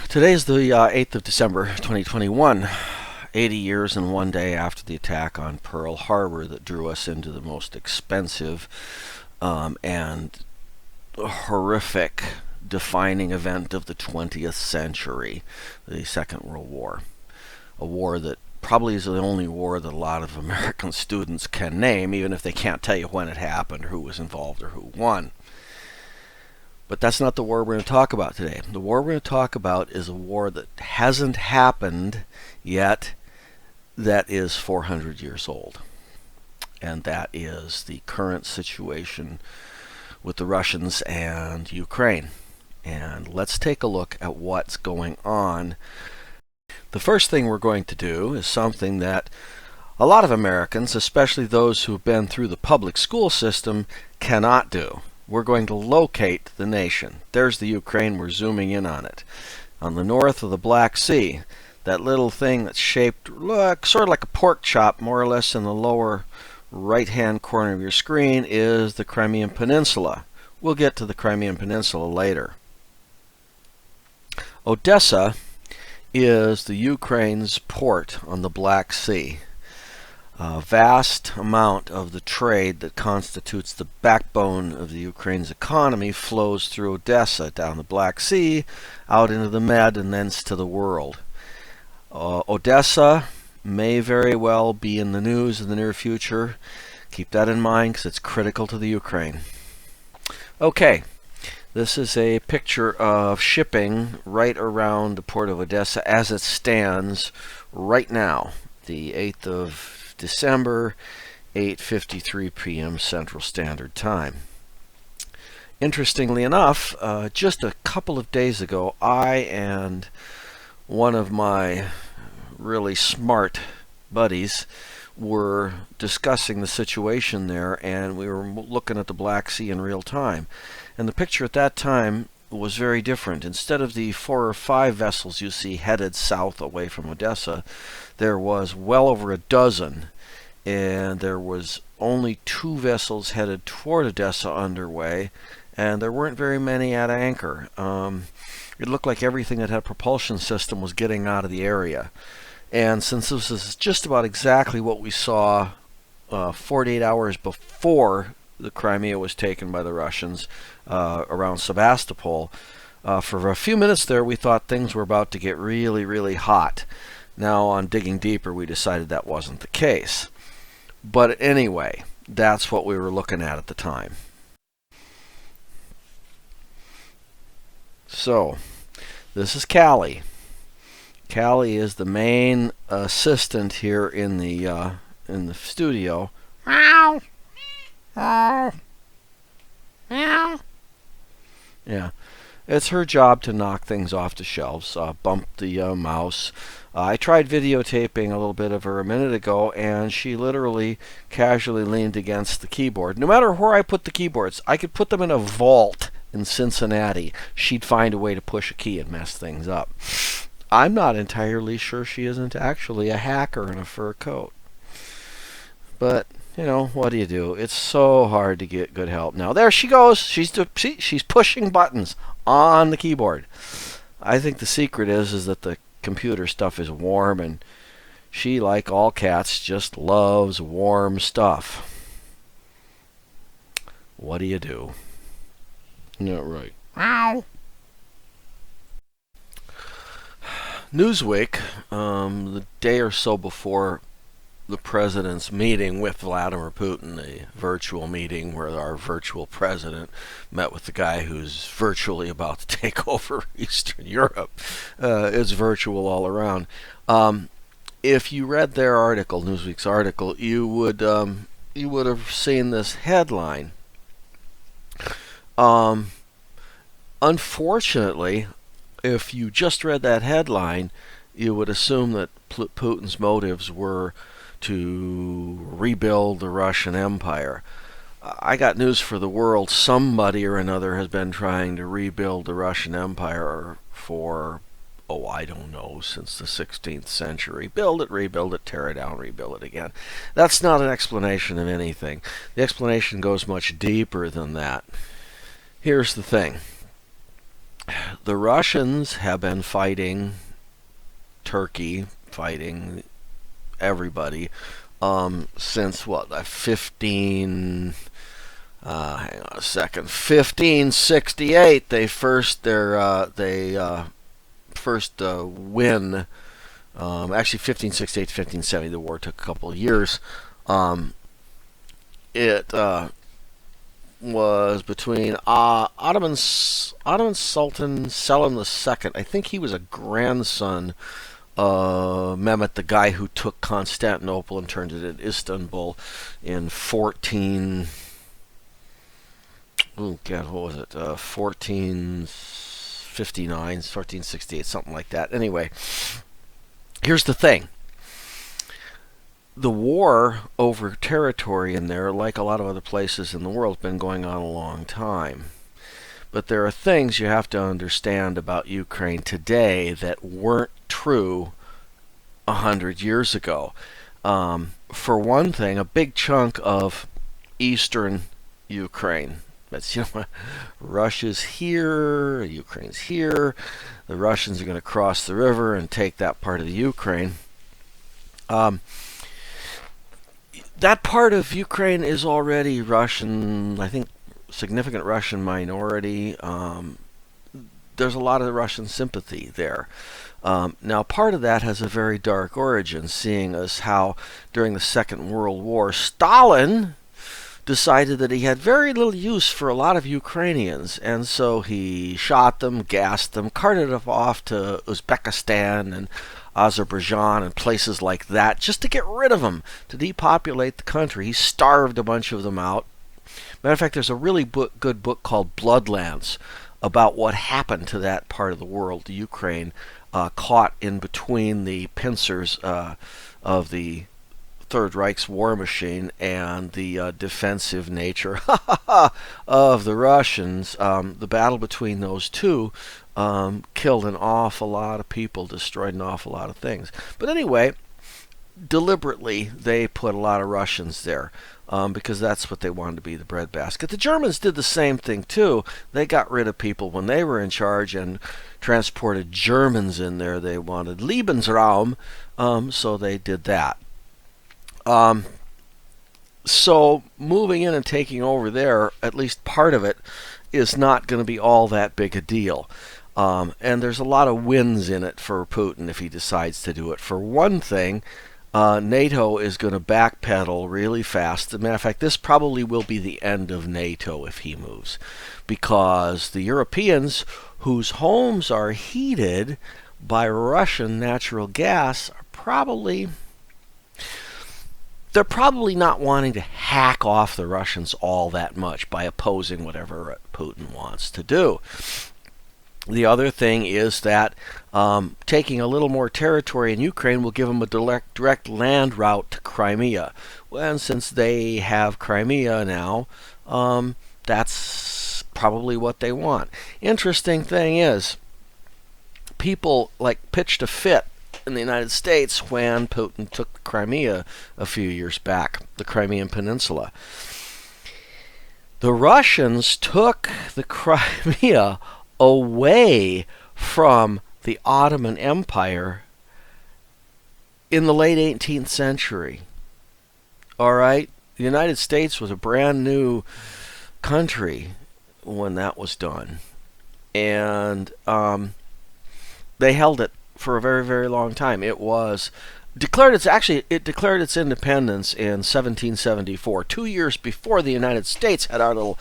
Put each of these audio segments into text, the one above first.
Today's the 8th of December 2021, 80 years and one day after the attack on Pearl Harbor that drew us into the most expensive and horrific defining event of the 20th century, the Second World War. A war that probably is the only war that a lot of American students can name, even if they can't tell you when it happened, or who was involved, or who won. But that's not the war we're going to talk about today. The war we're going to talk about is a war that hasn't happened yet, that is 400 years old. And that is the current situation with the Russians and Ukraine. And let's take a look at what's going on. The first thing we're going to do is something that a lot of Americans, especially those who have been through the public school system, cannot do. We're going to locate the nation. There's the Ukraine. We're zooming in on it. On the north of the Black Sea, that little thing that's shaped sort of like a pork chop, more or less, in the lower right-hand corner of your screen is the Crimean Peninsula. We'll get to the Crimean Peninsula later. Odessa is the Ukraine's port on the Black Sea. A vast amount of the trade that constitutes the backbone of the Ukraine's economy flows through Odessa, down the Black Sea, out into the Med, and thence to the world. Odessa may very well be in the news in the near future. Keep that in mind because it's critical to the Ukraine. Okay, this is a picture of shipping right around the port of Odessa as it stands right now, the 8th of December, 8:53 p.m. Central Standard Time. Interestingly enough, just a couple of days ago, I and one of my really smart buddies were discussing the situation there, and we were looking at the Black Sea in real time. And the picture at that time was very different. Instead of the 4 or 5 vessels you see headed south away from Odessa, there was well over a dozen, and there was only 2 vessels headed toward Odessa underway, and there weren't very many at anchor. It looked like everything that had a propulsion system was getting out of the area. And since this is just about exactly what we saw 48 hours before the Crimea was taken by the Russians around Sebastopol, for a few minutes there we thought things were about to get really, really hot. Now, on digging deeper, we decided that wasn't the case. But anyway, that's what we were looking at the time. So, this is Cali. Cali is the main assistant here in the studio. Meow. Oh. Meow. Yeah. It's her job to knock things off the shelves, bump the mouse. I tried videotaping a little bit of her a minute ago, and she literally casually leaned against the keyboard. No matter where I put the keyboards, I could put them in a vault in Cincinnati. She'd find a way to push a key and mess things up. I'm not entirely sure she isn't actually a hacker in a fur coat. But, you know, what do you do? It's so hard to get good help. Now, there she goes. She's pushing buttons on the keyboard. I think the secret is that the computer stuff is warm, and she, like all cats, just loves warm stuff. What do you do? Not right. Ow. Newsweek, the day or so before the president's meeting with Vladimir Putin, a virtual meeting where our virtual president met with the guy who's virtually about to take over Eastern Europe. It's virtual all around. If you read their article, Newsweek's article, you would have seen this headline. Unfortunately, if you just read that headline, you would assume that Putin's motives were to rebuild the Russian Empire. I got news for the world. Somebody or another has been trying to rebuild the Russian Empire for, I don't know, since the 16th century. Build it, rebuild it, tear it down, rebuild it again. That's not an explanation of anything. The explanation goes much deeper than that. Here's the thing. The Russians have been fighting Turkey, fighting everybody, since what, hang on a second, 1568. They first win. Actually, 1568 to 1570. The war took a couple of years. It was between Ottoman Sultan Selim II. I think he was a grandson Mehmet, the guy who took Constantinople and turned it into Istanbul in 14. Oh God, what was it? 1459, 1468, something like that. Anyway, here's the thing. The war over territory in there, like a lot of other places in the world, has been going on a long time. But there are things you have to understand about Ukraine today that weren't true 100 years ago. For one thing, a big chunk of eastern Ukraine, that's, Russia's here, Ukraine's here. The Russians are going to cross the river and take that part of the Ukraine. That part of Ukraine is already Russian, I think, significant Russian minority. There's a lot of Russian sympathy there. Now, part of that has a very dark origin, seeing as how during the Second World War, Stalin decided that he had very little use for a lot of Ukrainians, and so he shot them, gassed them, carted them off to Uzbekistan and Azerbaijan and places like that just to get rid of them, to depopulate the country. He starved a bunch of them out. Matter of fact, there's a really good book called Bloodlands about what happened to that part of the world, the Ukraine, caught in between the pincers of the Third Reich's war machine and the defensive nature of the Russians. The battle between those two killed an awful lot of people, destroyed an awful lot of things. But anyway, deliberately they put a lot of Russians there because that's what they wanted to be, the breadbasket. The Germans did the same thing too. They got rid of people when they were in charge and transported Germans in there. They wanted Lebensraum, so they did that. So moving in and taking over there, at least part of it, is not going to be all that big a deal. And there's a lot of wins in it for Putin if he decides to do it. For one thing, NATO is going to backpedal really fast. As a matter of fact, this probably will be the end of NATO if he moves, because the Europeans whose homes are heated by Russian natural gas are they're probably not wanting to hack off the Russians all that much by opposing whatever Putin wants to do. The other thing is that taking a little more territory in Ukraine will give them a direct land route to Crimea. Well, and since they have Crimea now, that's probably what they want. Interesting thing is, people pitched a fit in the United States when Putin took Crimea a few years back, the Crimean Peninsula. The Russians took the Crimea away from the Ottoman Empire in the late 18th century. All right? The United States was a brand new country when that was done. And they held it for a very, very long time. It declared its independence in 1774, 2 years before the United States had our little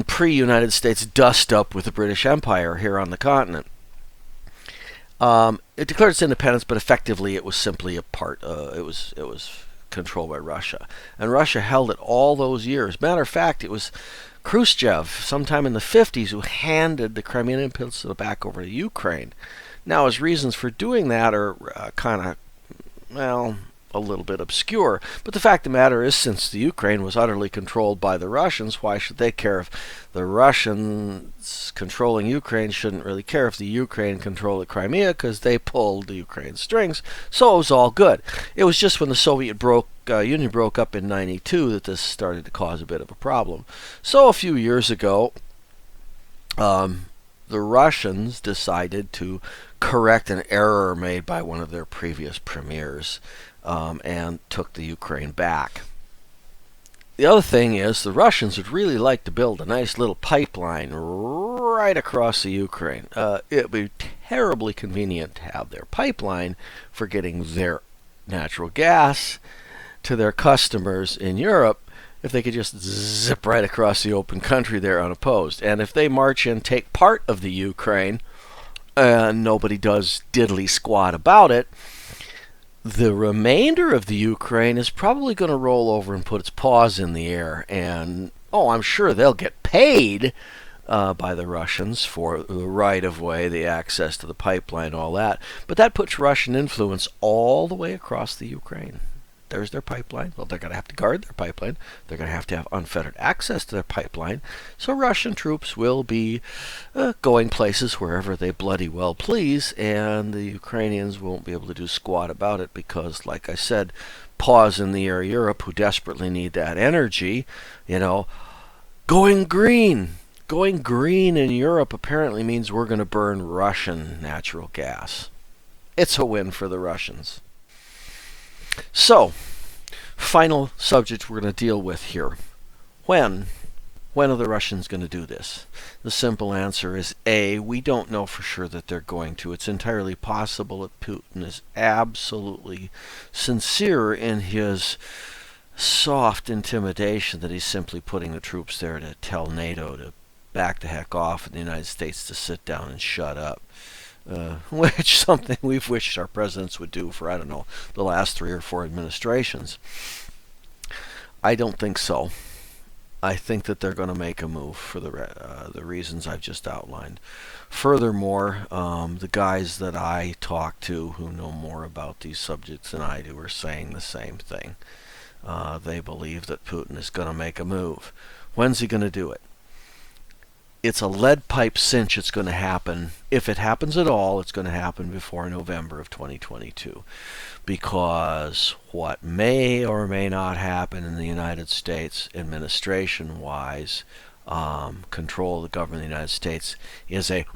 pre-United States dust up with the British Empire here on the continent. It declared its independence, but effectively it was simply a part. It was controlled by Russia, and Russia held it all those years. Matter of fact, it was Khrushchev, sometime in the 50s, who handed the Crimean Peninsula back over to Ukraine. Now, his reasons for doing that are a little bit obscure. But the fact of the matter is, since the Ukraine was utterly controlled by the Russians, why should they care if the Russians controlling Ukraine shouldn't really care if the Ukraine controlled the Crimea, because they pulled the Ukraine strings, so it was all good. It was just when the Soviet Union broke up in 92 that this started to cause a bit of a problem. So a few years ago, the the Russians decided to correct an error made by one of their previous premiers, and took the Ukraine back. The other thing is the Russians would really like to build a nice little pipeline right across the Ukraine. It would be terribly convenient to have their pipeline for getting their natural gas to their customers in Europe if they could just zip right across the open country there unopposed. And if they march in, take part of the Ukraine, and nobody does diddly squat about it, the remainder of the Ukraine is probably going to roll over and put its paws in the air. And, I'm sure they'll get paid by the Russians for the right-of-way, the access to the pipeline, all that. But that puts Russian influence all the way across the Ukraine. There's their pipeline. Well, they're going to have to guard their pipeline. They're going to have unfettered access to their pipeline. So Russian troops will be going places wherever they bloody well please, and the Ukrainians won't be able to do squat about it because, like I said, paws in the air Europe, who desperately need that energy, going green. Going green in Europe apparently means we're going to burn Russian natural gas. It's a win for the Russians. So, final subject we're going to deal with here. When are the Russians going to do this? The simple answer is A, we don't know for sure that they're going to. It's entirely possible that Putin is absolutely sincere in his soft intimidation that he's simply putting the troops there to tell NATO to back the heck off and the United States to sit down and shut up. Which something we've wished our presidents would do for, the last 3 or 4 administrations. I don't think so. I think that they're going to make a move for the reasons I've just outlined. Furthermore, the guys that I talk to who know more about these subjects than I do are saying the same thing. They believe that Putin is going to make a move. When's he going to do it? It's a lead pipe cinch it's going to happen. If it happens at all, it's going to happen before November of 2022. Because what may or may not happen in the United States administration-wise, control of the government of the United States, is a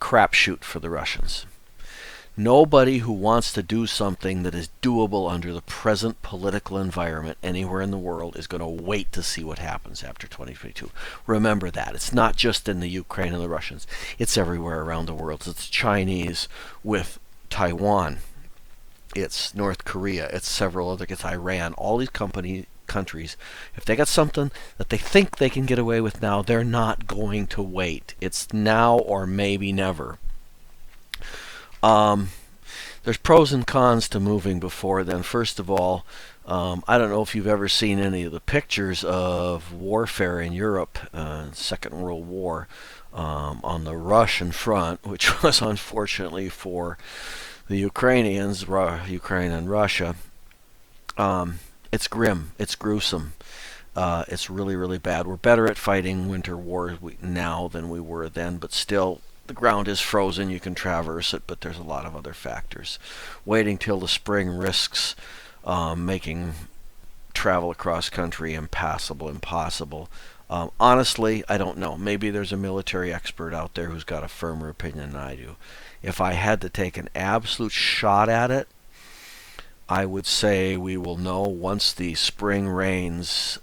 crapshoot for the Russians. Nobody who wants to do something that is doable under the present political environment anywhere in the world is going to wait to see what happens after 2022. Remember that. It's not just in the Ukraine and the Russians. It's everywhere around the world. It's Chinese with Taiwan. It's North Korea. It's several other. It's Iran. All these countries, if they got something that they think they can get away with now, they're not going to wait. It's now or maybe never. There's pros and cons to moving before then. First of all, I don't know if you've ever seen any of the pictures of warfare in Europe, Second World War, on the Russian front, which was unfortunately for the Ukrainians, Ukraine and Russia. It's grim. It's gruesome. It's really, really bad. We're better at fighting winter wars now than we were then, but still, the ground is frozen. You can traverse it, but there's a lot of other factors. Waiting till the spring risks making travel across country impossible. Honestly, I don't know. Maybe there's a military expert out there who's got a firmer opinion than I do. If I had to take an absolute shot at it, I would say we will know once the spring rains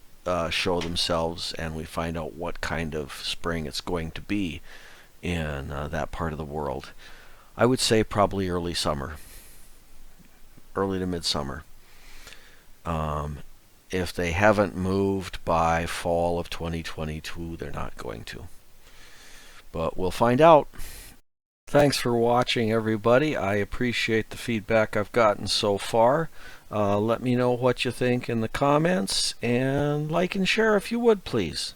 show themselves and we find out what kind of spring it's going to be in that part of the world. I would say probably early summer, early to midsummer. If they haven't moved by fall of 2022, they're not going to. But we'll find out. Thanks for watching, everybody. I appreciate the feedback I've gotten so far. Let me know what you think in the comments, and like and share if you would, please.